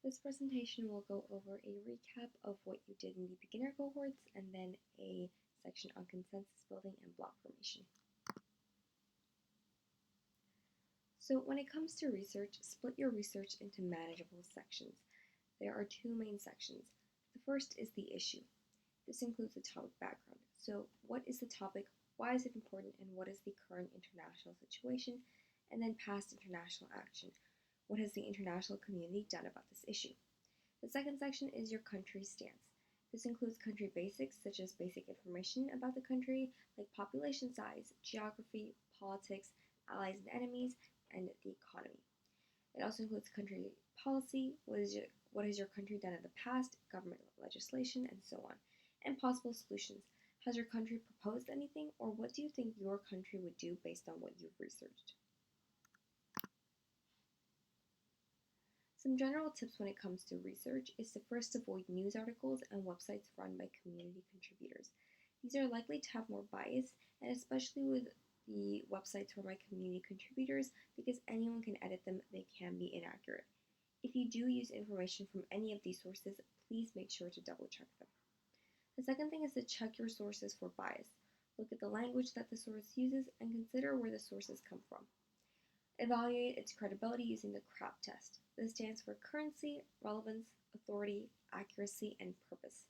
This presentation will go over a recap of what you did in the beginner cohorts and then a section on consensus building and block formation. So when it comes to research, split your research into manageable sections. There are two main sections. The first is the issue. This includes the topic background. So what is the topic, why is it important, and what is the current international situation, and then past international action. What has the international community done about this issue? The second section is your country stance. This includes country basics, such as basic information about the country, like population size, geography, politics, allies and enemies, and the economy. It also includes country policy, what has your country done in the past, government legislation, and so on, and possible solutions. Has your country proposed anything, or what do you think your country would do based on what you've researched? Some general tips when it comes to research is to first avoid news articles and websites run by community contributors. These are likely to have more bias, and especially with the websites run by community contributors, because anyone can edit them, they can be inaccurate. If you do use information from any of these sources, please make sure to double check them. The second thing is to check your sources for bias. Look at the language that the source uses and consider where the sources come from. Evaluate its credibility using the CRAP test. This stands for currency, relevance, authority, accuracy, and purpose.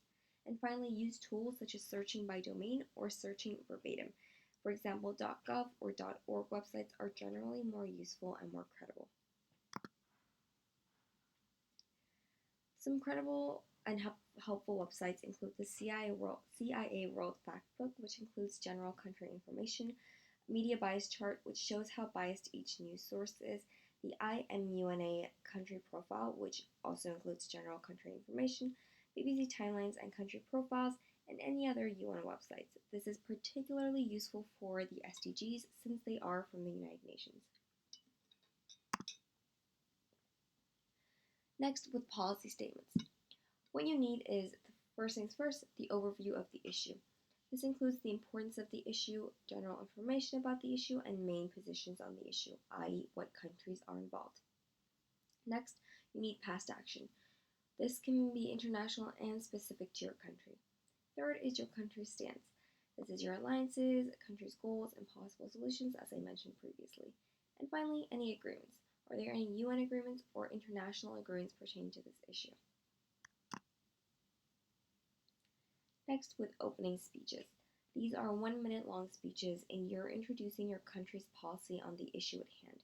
And finally, use tools such as searching by domain or searching verbatim. For example, .gov or .org websites are generally more useful and more credible. Some credible and helpful websites include the CIA World Factbook, which includes general country information, Media Bias Chart, which shows how biased each news source is, the IMUNA Country Profile, which also includes general country information, BBC timelines and country profiles, and any other UN websites. This is particularly useful for the SDGs since they are from the United Nations. Next, with policy statements. What you need is, first things first, the overview of the issue. This includes the importance of the issue, general information about the issue, and main positions on the issue, i.e. what countries are involved. Next, you need past action. This can be international and specific to your country. Third is your country's stance. This is your alliances, country's goals, and possible solutions, as I mentioned previously. And finally, any agreements. Are there any UN agreements or international agreements pertaining to this issue? Next, with opening speeches. These are 1 minute long speeches, and you're introducing your country's policy on the issue at hand.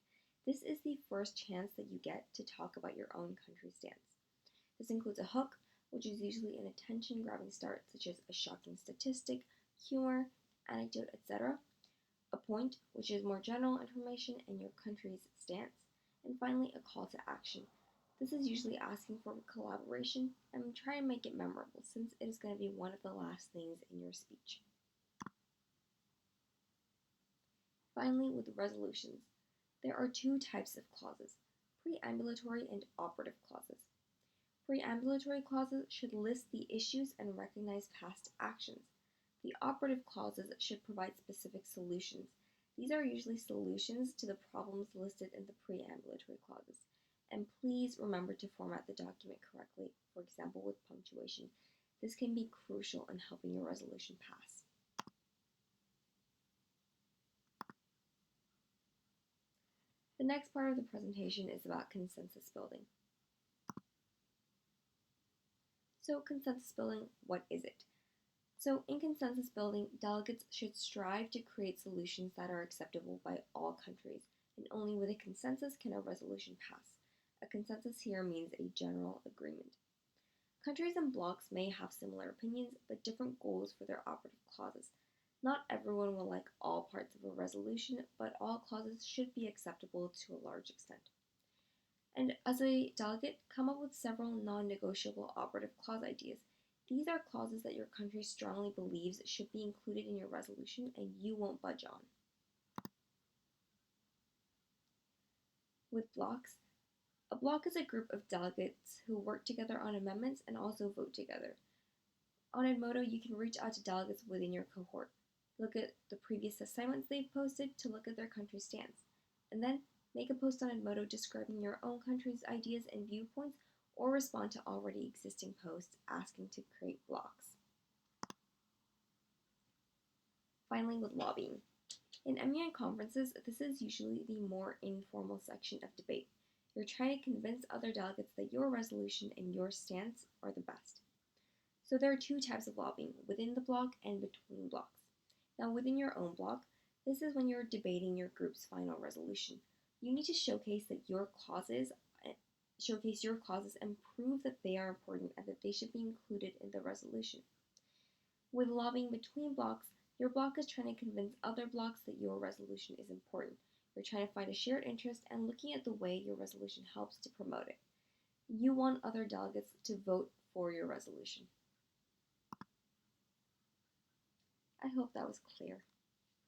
This is the first chance that you get to talk about your own country's stance. This includes a hook, which is usually an attention-grabbing start, such as a shocking statistic, humor, anecdote, etc. A point, which is more general information and your country's stance. And finally, a call to action. This is usually asking for collaboration, and try and make it memorable since it is going to be one of the last things in your speech. Finally, with resolutions. There are two types of clauses, preambulatory and operative clauses. Preambulatory clauses should list the issues and recognize past actions. The operative clauses should provide specific solutions. These are usually solutions to the problems listed in the preambulatory clauses. And please remember to format the document correctly, for example with punctuation. This can be crucial in helping your resolution pass. The next part of the presentation is about consensus building. So consensus building, what is it? So in consensus building, delegates should strive to create solutions that are acceptable by all countries, and only with a consensus can a resolution pass. A consensus here means a general agreement. Countries and blocs may have similar opinions, but different goals for their operative clauses. Not everyone will like all parts of a resolution, but all clauses should be acceptable to a large extent. And as a delegate, come up with several non-negotiable operative clause ideas. These are clauses that your country strongly believes should be included in your resolution and you won't budge on. With blocs, a bloc is a group of delegates who work together on amendments and also vote together. On Edmodo, you can reach out to delegates within your cohort. Look at the previous assignments they've posted to look at their country's stance. And then make a post on Edmodo describing your own country's ideas and viewpoints or respond to already existing posts asking to create blocks. Finally, with lobbying. In MEI conferences, this is usually the more informal section of debate. You're trying to convince other delegates that your resolution and your stance are the best. So there are two types of lobbying, within the block and between blocks. Now, within your own block, this is when you're debating your group's final resolution. You need to showcase your causes and prove that they are important and that they should be included in the resolution. With lobbying between blocks, your block is trying to convince other blocks that your resolution is important. You're trying to find a shared interest and looking at the way your resolution helps to promote it. You want other delegates to vote for your resolution. I hope that was clear.